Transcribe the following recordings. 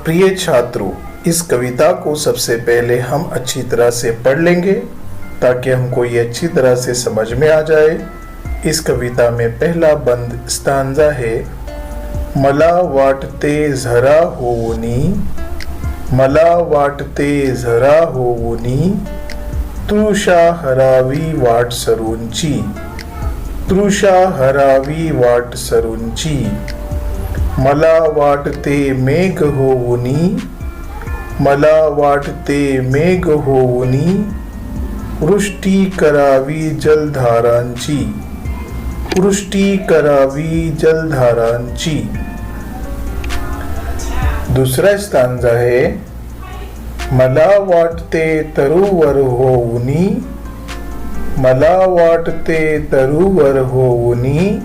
प्रिय छात्रों, इस कविता को सबसे पहले हम अच्छी तरह से पढ़ लेंगे ताकि हमको ये अच्छी तरह से समझ में आ जाए। इस कविता में पहला बंद स्टांजा है, मला वाटते झरा होऊनी, मला वाटते झरा होऊनी, तृषा हरावी वाट सरूंची, तृषा हरावी वाट सरूंची, मला वाटते मेघ होऊनी, मला वाटते मेघ होऊनी, वृष्टी करावी जलधारांची, वृष्टी करावी जलधारांची। दूसरा स्टांजा है, मला वाटते तरुवर होऊनी, मला वाटते तरुवर होऊनी,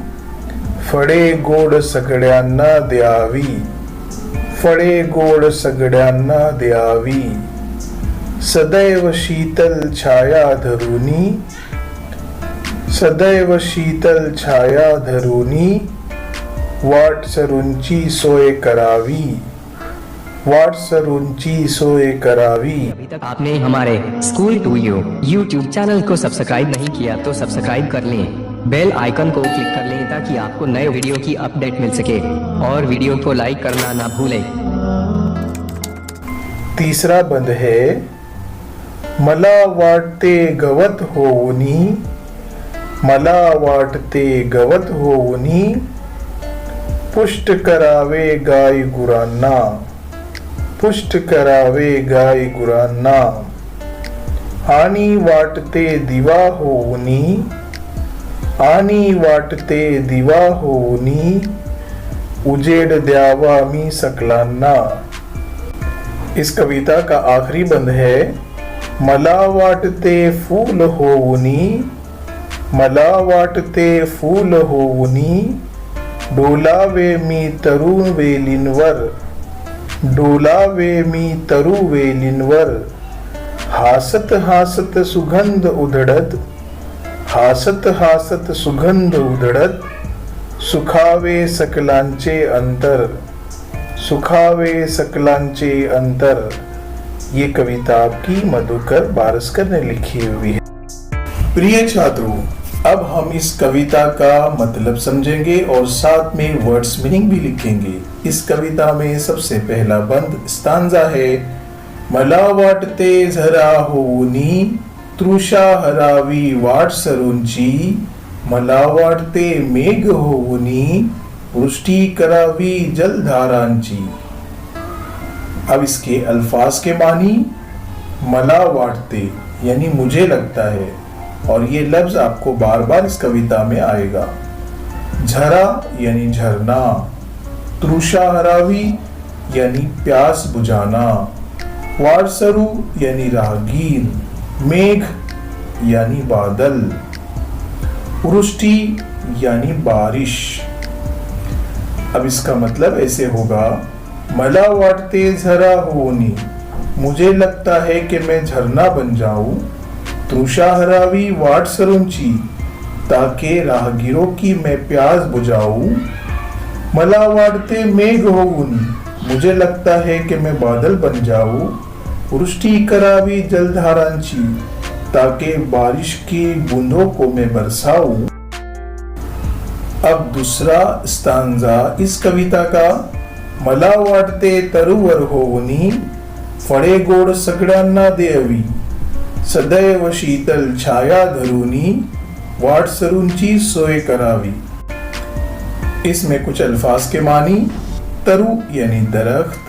फळे गोड सगळ्यांना द्यावी, फळे गोड सगळ्यांना द्यावी, सदैव शीतल छाया धरुनी, सदैव शीतल छाया धरुनी, वाट सरूंची सोय करावी, वाट सरूंची सोय करावी। अभी तक आपने हमारे school to you YouTube channel को सब्सक्राइब नहीं किया तो सब्सक्राइब कर लें, बेल आइकन को क्लिक कर लें ताकि आपको नए वीडियो की अपडेट मिल सके और वीडियो को लाइक करना ना भूलें। तीसरा बंद है, मला वाटते गवत होऊनी, मला वाटते गवत होऊनी, पुष्ट करावे गाय गुरांना, पुष्ट करावे गाय गुरांना, आणि वाटते दिवा होऊनी, आणि वाटते दिवा होऊनी, उजेड द्यावा मी सकलांना। इस कविता का आखिरी बंद है, मला वाटते फूल होऊनी, मला वाटते फूल होऊनी, डोलावे मी तरुण वेलींवर, डोलावे मी तरु वेलींवर, हासत हासत सुगंध उधळत, हासत हासत सुगंध उधळत, सुखावे सकलांचे अंतर, सुखावे सकलांचे अंतर। ये कविता आपकी मधुकर बारस्कर ने लिखी हुई है। प्रिय छात्रों, अब हम इस कविता का मतलब समझेंगे और साथ में वर्ड्स मीनिंग भी लिखेंगे। इस कविता में सबसे पहला बंद स्टांजा है, मला वाटते झरा होऊनी, तृषा हरावी वाट सरूंची, मला वाटते मेघ होऊनी, वृष्टि करावी जलधारांची। अब इसके अल्फाज के मानी, मला वाटते यानी मुझे लगता है, और ये लफ्ज आपको बार बार इस कविता में आएगा। झरा यानी झरना, तृषा हरावी यानी प्यास बुझाना, वारसरू यानी राहगीर, मेघ यानी बादल, वृष्टि यानी बारिश। अब इसका मतलब ऐसे होगा, मला वाटते झरा होऊनी, मुझे लगता है कि मैं झरना बन जाऊं, तृषा हरावी वाट सरूंची, ताकि राहगीरों की मैं प्यास बुझाऊं, मला वाटते मेघ होऊनी, मुझे लगता है कि मैं बादल बन जाऊं, वृष्टि करावी जलधारांची, ताकि बारिश की बूंदों को मैं बरसाऊं। अब दूसरा स्टांजा इस कविता का, मला वाटते तरुवर होऊनी, फळे गोड सगळ्यांना द्यावी, सदैव शीतल छाया धरुनी, वाट सरूंची सोय करावी। इसमें कुछ अल्फाज के मानी, तरु यानी दरख्त,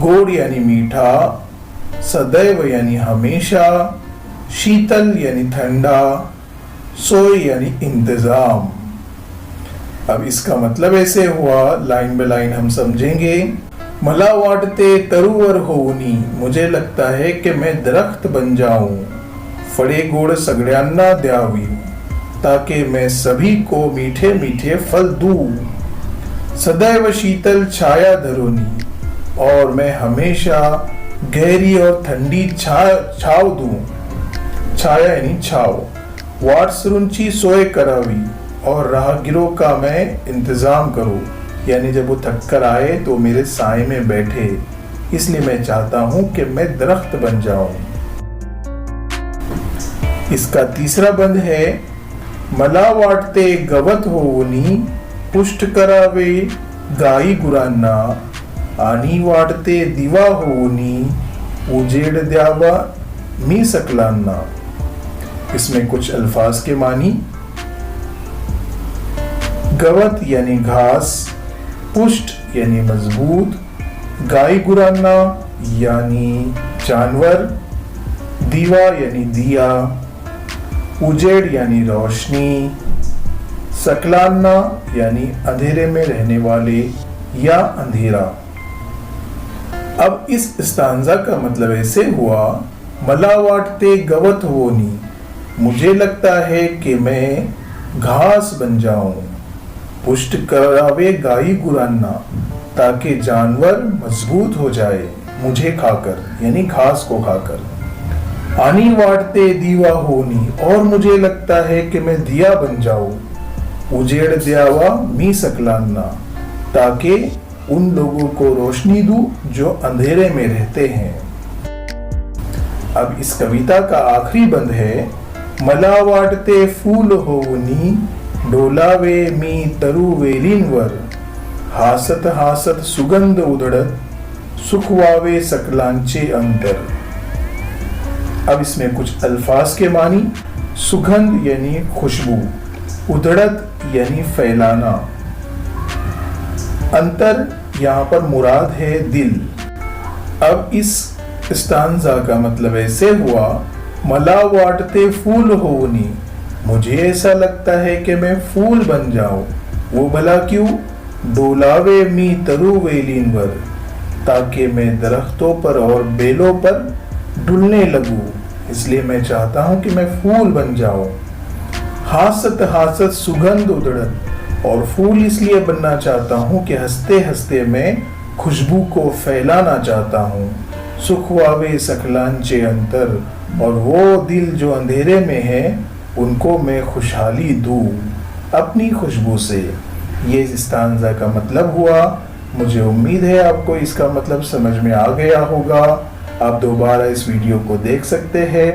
गोड यानी मीठा, सदैव यानी हमेशा, शीतल यानी ठंडा, सोय यानी इंतजाम। अब इसका मतलब ऐसे हुआ, लाइन बाय लाइन हम समझेंगे। मला वाटते तरुवर होऊनी, मुझे लगता है कि मैं दरख्त बन जाऊं, फळे गोड सगळ्यांना द्यावी, ताकि मैं सभी को मीठे मीठे फल दूं, सदैव शीतल छाया धरुनी, और मैं हमेशा गहरी और ठंडी छाव दूं, छाया यानी छाव, वाट सरूंची सोय करावी, और राहगीरों का मैं इंतजाम करूं, यानी जब वो थक कर आए तो मेरे साए में बैठे। इसलिए मैं चाहता हूं कि मैं दरख्त बन जाऊं। इसका तीसरा बंद है, मला वाटते गवत होवनी पुष्ट करावे गाई गुरांना, आणि वाटते दिवा होवनी उजेड द्यावा मी सकलांना। इसमें कुछ अल्फाज के मानी, गवत यानी घास, पुष्ट यानी मजबूत, गाय गुराना यानी जानवर, दीवा यानी दिया, उजेड़ यानी रोशनी, सकलाना यानी अंधेरे में रहने वाले या अंधेरा। अब इस स्टांजा का मतलब ऐसे हुआ, मला वाटते गवत होनी, मुझे लगता है कि मैं घास बन जाऊं, पुष्ट करावे गाई गुराना, ताकि जानवर मजबूत हो जाए मुझे खाकर, यानी घास को खाकर। आनी वाटते दीवा होनी, और मुझे लगता है कि मैं दिया बन जाऊं, उजेड़ द्यावा मी सकलाना, ताकि उन लोगों को रोशनी दूं जो अंधेरे में रहते हैं। अब इस कविता का आखिरी बंद है, मला वाटते फूल होवनी डोलावे मी तरु वेलींवर, हासत हासत सुगंध उधळत सुखवावे सकलांचे अंतर। अब इसमें कुछ अल्फाज के मानी, सुगंध यानी खुशबू, उधड़त यानी फैलाना, अंतर यहाँ पर मुराद है दिल। अब इस स्टांजा का मतलब ऐसे हुआ, मला वाटते फूल होवनी, मुझे ऐसा लगता है कि मैं फूल बन जाऊं, वो भला क्यों, डोलावे मी तरु वेलीनवर, ताकि मैं दरख्तों पर और बेलों पर डुलने लगूं, इसलिए मैं चाहता हूं कि मैं फूल बन जाऊं। हासत हासत सुगंध उधड़त, और फूल इसलिए बनना चाहता हूं कि हंसते हंसते मैं खुशबू को फैलाना चाहता हूं। सुखवावे सकलांचे अंतर, और वो दिल जो अंधेरे में है उनको मैं खुशहाली दूं अपनी खुशबू से। ये इस स्टांजा का मतलब हुआ। मुझे उम्मीद है आपको इसका मतलब समझ में आ गया होगा। आप दोबारा इस वीडियो को देख सकते हैं।